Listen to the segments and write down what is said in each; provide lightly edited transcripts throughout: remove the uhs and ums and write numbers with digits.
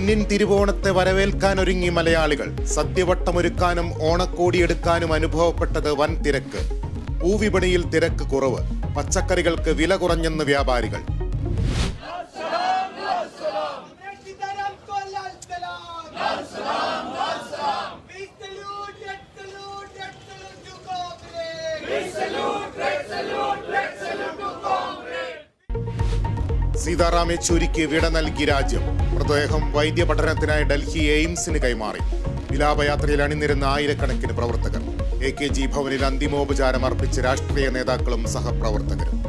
പൊന്നിൻ തിരുവോണത്തെ വരവേൽക്കാനൊരുങ്ങി മലയാളികൾ. സദ്യവട്ടമൊരുക്കാനും ഓണക്കോടിയെടുക്കാനും അനുഭവപ്പെട്ടത് വൻ തിരക്ക്. പൂവിപണിയിൽ തിരക്ക് കുറവ്. പച്ചക്കറികൾക്ക് വില കുറഞ്ഞെന്ന് വ്യാപാരികൾ. സീതാറാം യെച്ചൂരിക്ക് വിട നൽകി രാജ്യം. മൃതദേഹം വൈദ്യപഠനത്തിനായി ഡൽഹി എയിംസിന് കൈമാറി. വിലാപയാത്രയിൽ അണിനിരുന്ന ആയിരക്കണക്കിന് പ്രവർത്തകർ. AKG ഭവനിൽ അന്തിമോപചാരം അർപ്പിച്ച് രാഷ്ട്രീയ നേതാക്കളും സഹപ്രവർത്തകരും.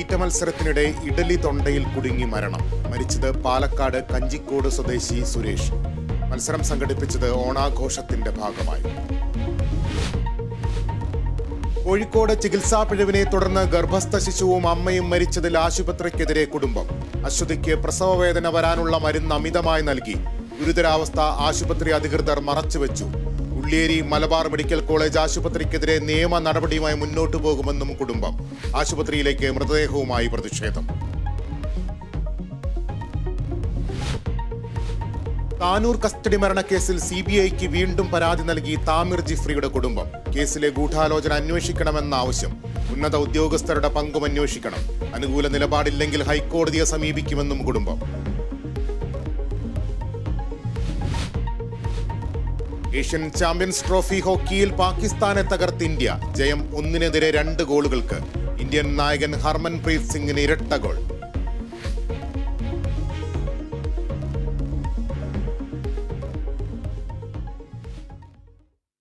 ഈറ്റ മത്സരത്തിനിടെ ഇഡലി തൊണ്ടയിൽ കുടുങ്ങി മരണം. മരിച്ചത് പാലക്കാട് കഞ്ചിക്കോട് സ്വദേശി സുരേഷ്. മത്സരം സംഘടിപ്പിച്ചത് ഓണാഘോഷത്തിന്റെ ഭാഗമായി. കോഴിക്കോട് ചികിത്സാ പിഴവിനെ തുടർന്ന് ഗർഭസ്ഥ ശിശുവും അമ്മയും മരിച്ചതിൽ ആശുപത്രിക്കെതിരെ കുടുംബം. അശ്വതിക്ക് പ്രസവവേദന വരാനുള്ള മരുന്ന് അമിതമായി നൽകി. ഗുരുതരാവസ്ഥ ആശുപത്രി അധികൃതർ മറച്ചുവെച്ചു. ഉള്ളിയേരി മലബാർ മെഡിക്കൽ കോളേജ് ആശുപത്രിക്കെതിരെ നിയമ നടപടിയുമായി മുന്നോട്ടു പോകുമെന്നും കുടുംബം. ആശുപത്രിയിലേക്ക് മൃതദേഹവുമായി പ്രതിഷേധം. താനൂർ കസ്റ്റഡി മരണക്കേസിൽ CBIക്ക് വീണ്ടും പരാതി നൽകി താമിർ ജിഫ്രിയുടെ കുടുംബം. കേസിലെ ഗൂഢാലോചന അന്വേഷിക്കണമെന്ന ആവശ്യം. ഉന്നത ഉദ്യോഗസ്ഥരുടെ പങ്കും അന്വേഷിക്കണം. അനുകൂല നിലപാടില്ലെങ്കിൽ ഹൈക്കോടതിയെ സമീപിക്കുമെന്നും കുടുംബം. ഏഷ്യൻ ചാമ്പ്യൻസ് ട്രോഫി ഹോക്കിയിൽ പാകിസ്ഥാനെ തകർത്ത് ഇന്ത്യ. ജയം 1-2 ഗോളുകൾക്ക്. ഇന്ത്യൻ നായകൻ ഹർമൻപ്രീത് സിംഗിന് ഇരട്ട ഗോൾ.